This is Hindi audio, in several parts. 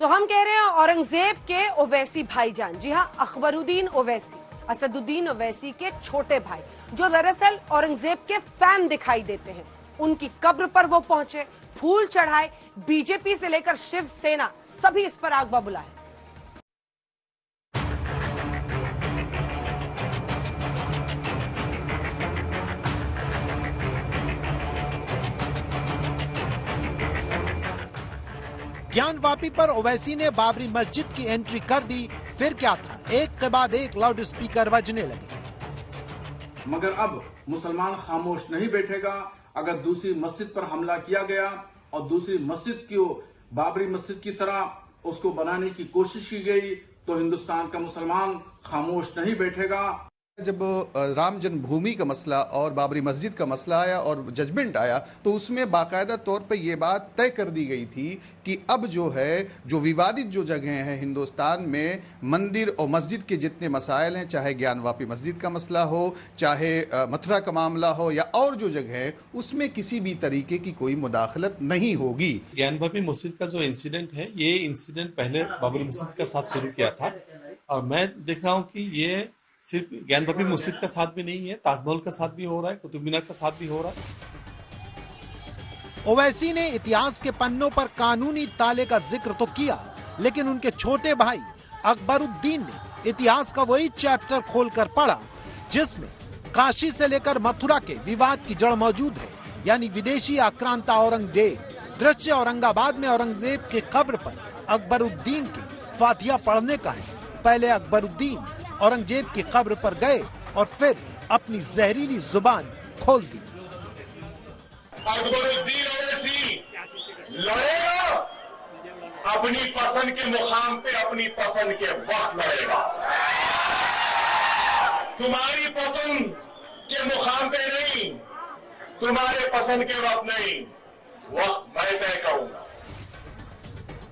तो हम कह रहे हैं औरंगजेब के ओवैसी भाईजान, जी हाँ, अकबरुद्दीन ओवैसी, असदुद्दीन ओवैसी के छोटे भाई, जो दरअसल औरंगजेब के फैन दिखाई देते हैं, उनकी कब्र पर वो पहुंचे, फूल चढ़ाए, बीजेपी से लेकर शिवसेना सभी इस पर आग बबुलाए। ज्ञानवापी पर ओवैसी ने बाबरी मस्जिद की एंट्री कर दी। फिर क्या था, एक के बाद एक लाउड स्पीकर बजने लगे। मगर अब मुसलमान खामोश नहीं बैठेगा। अगर दूसरी मस्जिद पर हमला किया गया और दूसरी मस्जिद को बाबरी मस्जिद की तरह उसको बनाने की कोशिश की गई तो हिंदुस्तान का मुसलमान खामोश नहीं बैठेगा। जब राम जन्मभूमि का मसला और बाबरी मस्जिद का मसला आया और जजमेंट आया तो उसमें बाकायदा तौर पे ये बात तय कर दी गई थी कि अब जो है, जो विवादित जो जगह हैं हिंदुस्तान में, मंदिर और मस्जिद के जितने मसाइल हैं, चाहे ज्ञानवापी मस्जिद का मसला हो, चाहे मथुरा का मामला हो या और जो जगह है, उसमें किसी भी तरीके की कोई मुदाखलत नहीं होगी। ज्ञानवापी मस्जिद का जो इंसिडेंट है, ये इंसिडेंट पहले बाबरी मस्जिद के साथ शुरू किया था और मैं देख रहा हूँ कि ये सिर्फ ज्ञानवापी मस्जिद का साथ भी नहीं है, ताजमहल का साथ भी हो रहा है, कुतुब मीनार का साथ भी हो रहा है। ओवैसी ने इतिहास के पन्नों पर कानूनी ताले का जिक्र तो किया, लेकिन उनके छोटे भाई अकबरुद्दीन ने इतिहास का वही चैप्टर खोलकर पढ़ा जिसमें काशी से लेकर मथुरा के विवाद की जड़ मौजूद है, यानी विदेशी आक्रांता औरंगजेब। दृश्य औरंगाबाद में औरंगजेब की कब्र पर अकबरुद्दीन की फातिहा पढ़ने का है। पहले अकबरुद्दीन औरंगजेब की कब्र पर गए और फिर अपनी जहरीली जुबान खोल दी। अकबरुद्दीन ओवैसी लड़ेगा, अपनी पसंद के मुकाम पे अपनी पसंद के वक्त लड़ेगा। तुम्हारी पसंद के मुकाम पे नहीं, तुम्हारे पसंद के वक्त नहीं, वक्त मैं तय करूंगा।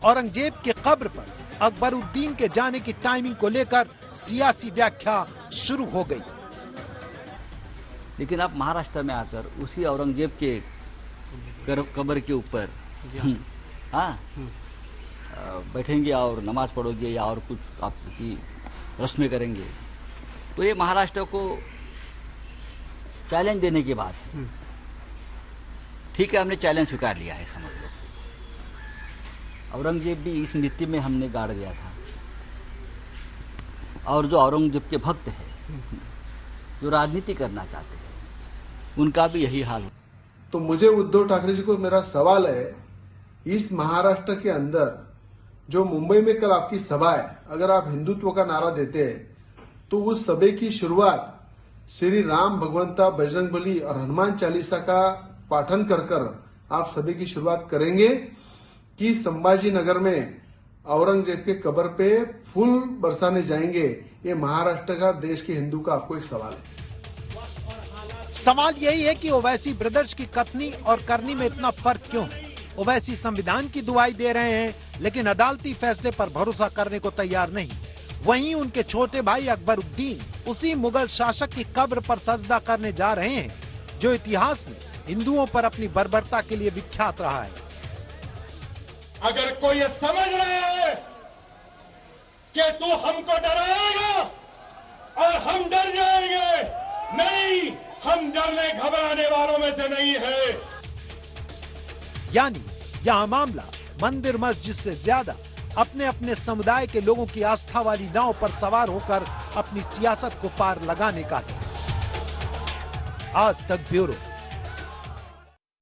औरंगजेब के कब्र पर अकबरुद्दीन के जाने की टाइमिंग को लेकर सियासी व्याख्या शुरू हो गई। लेकिन आप महाराष्ट्र में आकर उसी औरंगजेब के कब्र के ऊपर बैठेंगे और नमाज पढ़ोगे या और कुछ आपकी रस्में करेंगे, तो ये महाराष्ट्र को चैलेंज देने की बात है। ठीक है, हमने चैलेंज स्वीकार लिया है, समझ लो। औरंगजेब भी इस नीति में हमने गाड़ दिया था और जो औरंगजेब के भक्त हैं, जो राजनीति करना चाहते हैं, उनका भी यही हाल है। तो मुझे उद्धव ठाकरे जी को मेरा सवाल है, इस महाराष्ट्र के अंदर जो मुंबई में कल आपकी सभा है, अगर आप हिंदुत्व का नारा देते हैं तो उस सभा की शुरुआत श्री राम भगवंता बजरंगबली और हनुमान चालीसा का पाठन कर कर आप सभा की शुरुआत करेंगे कि संभाजी नगर में औरंगजेब के कब्र पे फूल बरसाने जाएंगे? ये महाराष्ट्र का, देश के हिंदू का आपको एक सवाल है। सवाल यही है कि ओवैसी ब्रदर्स की कथनी और करनी में इतना फर्क क्यों है? ओवैसी संविधान की दुहाई दे रहे हैं लेकिन अदालती फैसले पर भरोसा करने को तैयार नहीं। वहीं उनके छोटे भाई अकबरुद्दीन उसी मुगल शासक की कब्र पर सजदा करने जा रहे हैं जो इतिहास में हिंदुओं पर अपनी बर्बरता के लिए विख्यात रहा है। अगर कोई ये समझ रहा है कि तू हमको डराएगा और हम डर जाएंगे, नहीं, हम डरने घबराने वालों में से नहीं है। यानी यह मामला मंदिर मस्जिद से ज्यादा अपने अपने समुदाय के लोगों की आस्था वाली नाव पर सवार होकर अपनी सियासत को पार लगाने का है। आज तक ब्यूरो।